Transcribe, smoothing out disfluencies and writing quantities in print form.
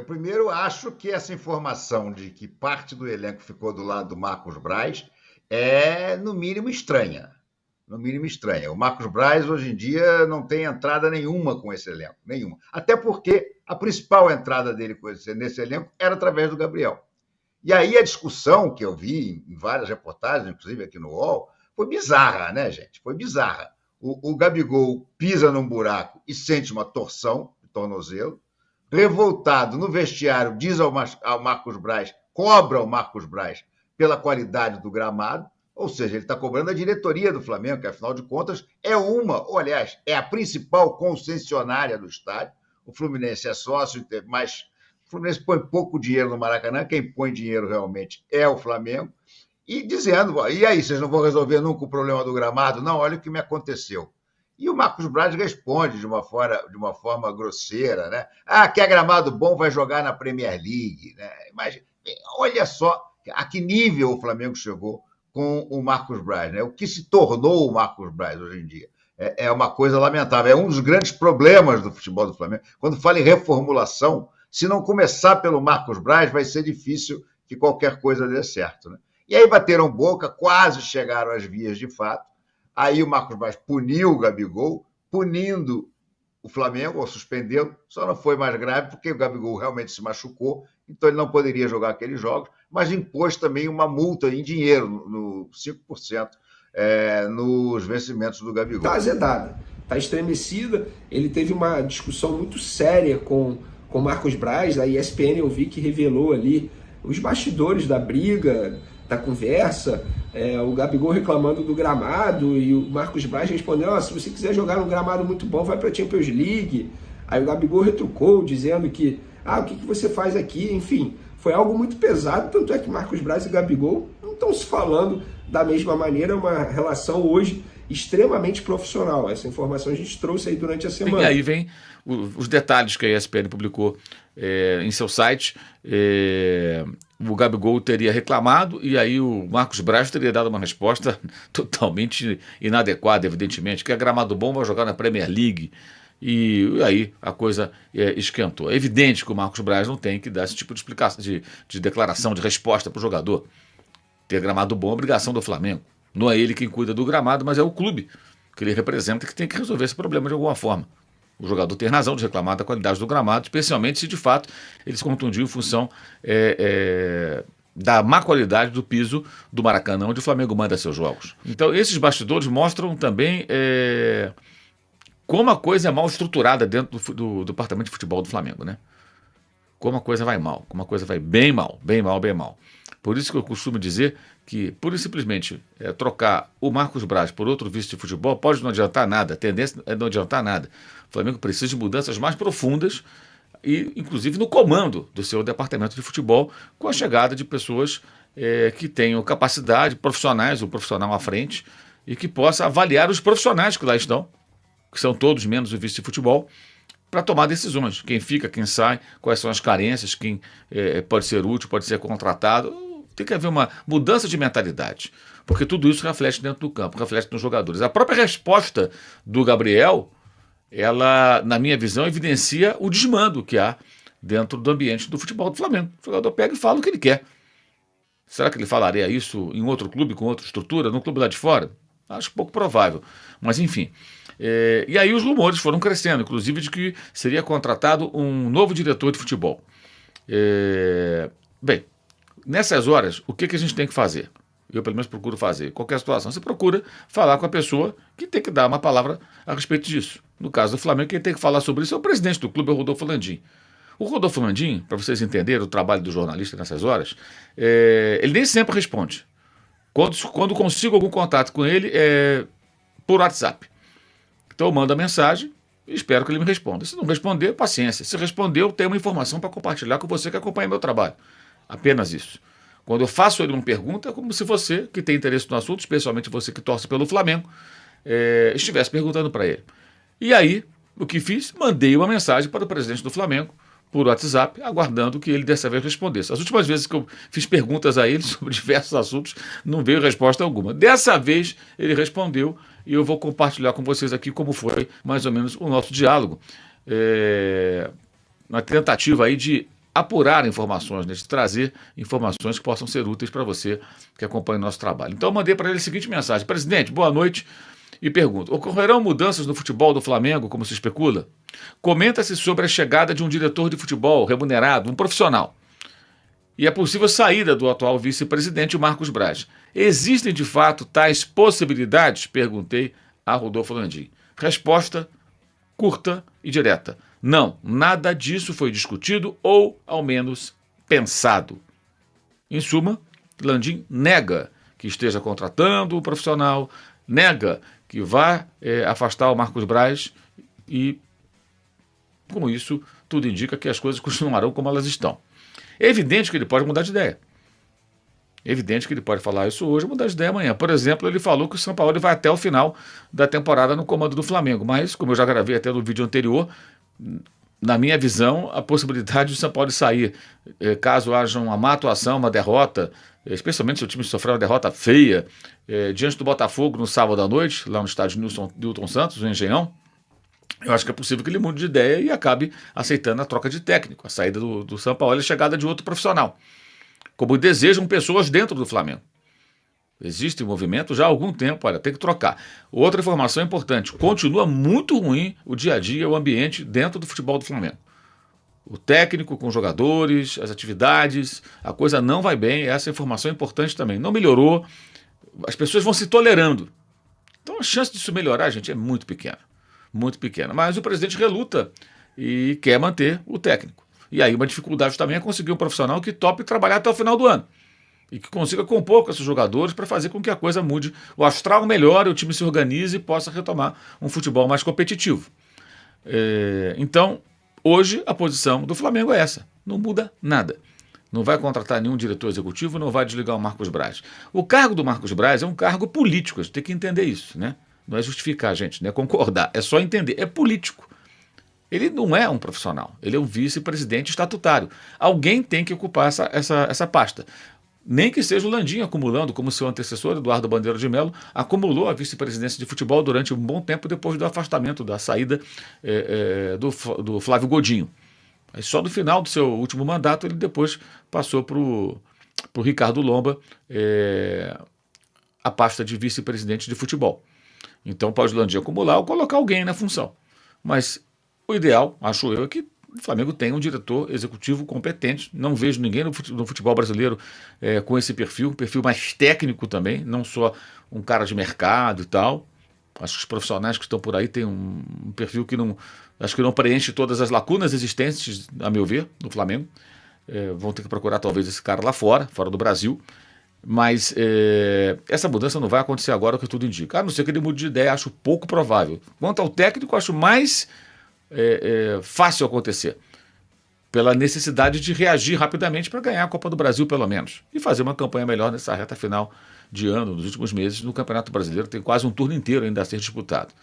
Eu primeiro acho que essa informação de que parte do elenco ficou do lado do Marcos Braz é, no mínimo, estranha. No mínimo, estranha. O Marcos Braz, hoje em dia, não tem entrada nenhuma com esse elenco. Nenhuma. Até porque a principal entrada dele nesse elenco era através do Gabriel. E aí a discussão que eu vi em várias reportagens, inclusive aqui no UOL, foi bizarra, né, gente? Foi bizarra. O Gabigol pisa num buraco e sente uma torção de tornozelo. Revoltado no vestiário, diz ao Marcos Braz, cobra o Marcos Braz pela qualidade do gramado, ou seja, ele está cobrando a diretoria do Flamengo, que afinal de contas é ou aliás, é a principal concessionária do estádio. O Fluminense é sócio, mas o Fluminense põe pouco dinheiro no Maracanã, quem põe dinheiro realmente é o Flamengo, e dizendo, e aí, vocês não vão resolver nunca o problema do gramado? Não, olha o que me aconteceu. E o Marcos Braz responde de uma forma grosseira, né? Ah, quer gramado bom, vai jogar na Premier League. Né? Imagina, olha só a que nível o Flamengo chegou com o Marcos Braz, né? O que se tornou o Marcos Braz hoje em dia. É uma coisa lamentável. É um dos grandes problemas do futebol do Flamengo. Quando fala em reformulação, se não começar pelo Marcos Braz, vai ser difícil que qualquer coisa dê certo. Né? E aí bateram boca, quase chegaram às vias de fato. Aí o Marcos Braz puniu o Gabigol, punindo o Flamengo, ou suspendendo, só não foi mais grave, porque o Gabigol realmente se machucou, então ele não poderia jogar aqueles jogos, mas impôs também uma multa em dinheiro, no 5%, nos vencimentos do Gabigol. Está azedada, está estremecida. Ele teve uma discussão muito séria com o Marcos Braz, a ESPN eu vi que revelou ali os bastidores da briga, da conversa, o Gabigol reclamando do gramado e o Marcos Braz respondendo, se você quiser jogar num gramado muito bom, vai para a Champions League. Aí o Gabigol retrucou, dizendo que, o que você faz aqui? Enfim, foi algo muito pesado, tanto é que Marcos Braz e Gabigol não estão se falando da mesma maneira, é uma relação hoje extremamente profissional. Essa informação a gente trouxe aí durante a semana. E aí vem os detalhes que a ESPN publicou em seu site. O Gabigol teria reclamado e aí o Marcos Braz teria dado uma resposta totalmente inadequada, evidentemente, que é gramado bom, vai jogar na Premier League. E aí a coisa esquentou. É evidente que o Marcos Braz não tem que dar esse tipo de explicação, de declaração, de resposta para o jogador. Ter gramado bom é obrigação do Flamengo. Não é ele quem cuida do gramado, mas é o clube que ele representa que tem que resolver esse problema de alguma forma. O jogador tem razão de reclamar da qualidade do gramado, especialmente se de fato ele se contundiu em função da má qualidade do piso do Maracanã, onde o Flamengo manda seus jogos. Então esses bastidores mostram também como a coisa é mal estruturada dentro do departamento de futebol do Flamengo, né? Como a coisa vai mal, como a coisa vai bem mal, bem mal, bem mal. Por isso que eu costumo dizer que, pura e simplesmente, trocar o Marcos Braz por outro vice de futebol pode não adiantar nada, a tendência é não adiantar nada. O Flamengo precisa de mudanças mais profundas, e inclusive no comando do seu departamento de futebol, com a chegada de pessoas que tenham capacidade, profissionais, o profissional à frente, e que possa avaliar os profissionais que lá estão, que são todos menos o vice de futebol, para tomar decisões. Quem fica, quem sai, quais são as carências, quem pode ser útil, pode ser contratado. Tem que haver uma mudança de mentalidade, porque tudo isso reflete dentro do campo, reflete nos jogadores. A própria resposta do Gabriel, ela, na minha visão, evidencia o desmando que há dentro do ambiente do futebol do Flamengo. O jogador pega e fala o que ele quer. Será que ele falaria isso em outro clube, com outra estrutura, no clube lá de fora? Acho pouco provável. Mas, enfim. E aí os rumores foram crescendo, inclusive de que seria contratado um novo diretor de futebol. Bem, nessas horas, o que a gente tem que fazer? Eu, pelo menos, procuro fazer. Qualquer situação, você procura falar com a pessoa que tem que dar uma palavra a respeito disso. No caso do Flamengo, quem tem que falar sobre isso é o presidente do clube, é o Rodolfo Landim. O Rodolfo Landim, para vocês entenderem o trabalho do jornalista nessas horas, ele nem sempre responde. Quando consigo algum contato com ele, é por WhatsApp. Então eu mando a mensagem e espero que ele me responda. Se não responder, paciência. Se responder, eu tenho uma informação para compartilhar com você que acompanha meu trabalho. Apenas isso. Quando eu faço ele uma pergunta, é como se você, que tem interesse no assunto, especialmente você que torce pelo Flamengo, estivesse perguntando para ele. E aí, o que fiz? Mandei uma mensagem para o presidente do Flamengo, por WhatsApp, aguardando que ele dessa vez respondesse. As últimas vezes que eu fiz perguntas a ele sobre diversos assuntos, não veio resposta alguma. Dessa vez, ele respondeu e eu vou compartilhar com vocês aqui como foi mais ou menos o nosso diálogo. Uma tentativa aí de apurar informações, né, de trazer informações que possam ser úteis para você que acompanha o nosso trabalho. Então eu mandei para ele a seguinte mensagem: presidente, boa noite, e pergunto, ocorrerão mudanças no futebol do Flamengo, como se especula? Comenta-se sobre a chegada de um diretor de futebol remunerado, um profissional, e a possível saída do atual vice-presidente Marcos Braz. Existem de fato tais possibilidades? Perguntei a Rodolfo Landim. Resposta curta e direta: não, nada disso foi discutido ou, ao menos, pensado. Em suma, Landim nega que esteja contratando o profissional, nega que vá afastar o Marcos Braz e, com isso, tudo indica que as coisas continuarão como elas estão. É evidente que ele pode mudar de ideia. É evidente que ele pode falar isso hoje e mudar de ideia amanhã. Por exemplo, ele falou que o Sampaoli vai até o final da temporada no comando do Flamengo. Mas, como eu já gravei até no vídeo anterior, na minha visão, a possibilidade de o Sampaoli sair, caso haja uma má atuação, uma derrota, especialmente se o time sofrer uma derrota feia, diante do Botafogo no sábado à noite, lá no estádio Nilton Santos, no Engenhão, eu acho que é possível que ele mude de ideia e acabe aceitando a troca de técnico, a saída do Sampaoli e a chegada de outro profissional, como desejam pessoas dentro do Flamengo. Existe um movimento já há algum tempo, olha, tem que trocar. Outra informação importante, continua muito ruim o dia a dia, o ambiente dentro do futebol do Flamengo. O técnico com os jogadores, as atividades, a coisa não vai bem, essa informação é importante também. Não melhorou, as pessoas vão se tolerando. Então a chance disso melhorar, gente, é muito pequena. Muito pequena. Mas o presidente reluta e quer manter o técnico. E aí uma dificuldade também é conseguir um profissional que tope trabalhar até o final do ano. E que consiga compor com esses jogadores para fazer com que a coisa mude, o astral melhore, o time se organize e possa retomar um futebol mais competitivo. Então, hoje a posição do Flamengo é essa, não muda nada. Não vai contratar nenhum diretor executivo, não vai desligar o Marcos Braz. O cargo do Marcos Braz é um cargo político, a gente tem que entender isso, né? Não é justificar, gente, não é concordar, é só entender, é político. Ele não é um profissional, ele é um vice-presidente estatutário. Alguém tem que ocupar essa pasta. Nem que seja o Landim acumulando, como seu antecessor, Eduardo Bandeira de Mello, acumulou a vice-presidência de futebol durante um bom tempo depois do afastamento, da saída do Flávio Godinho. Aí só no final do seu último mandato ele depois passou para o Ricardo Lomba a pasta de vice-presidente de futebol. Então pode o Landim acumular ou colocar alguém na função. Mas o ideal, acho eu, é que o Flamengo tem um diretor executivo competente. Não vejo ninguém no futebol brasileiro com esse perfil, um perfil mais técnico também, não só um cara de mercado e tal. Acho que os profissionais que estão por aí têm um perfil que acho que não preenche todas as lacunas existentes, a meu ver, no Flamengo. Vão ter que procurar talvez esse cara lá fora do Brasil. Mas essa mudança não vai acontecer agora, o que tudo indica. A não ser que ele mude de ideia, acho pouco provável. Quanto ao técnico, acho mais fácil acontecer, pela necessidade de reagir rapidamente para ganhar a Copa do Brasil, pelo menos, e fazer uma campanha melhor nessa reta final de ano, nos últimos meses, no Campeonato Brasileiro. Tem quase um turno inteiro ainda a ser disputado.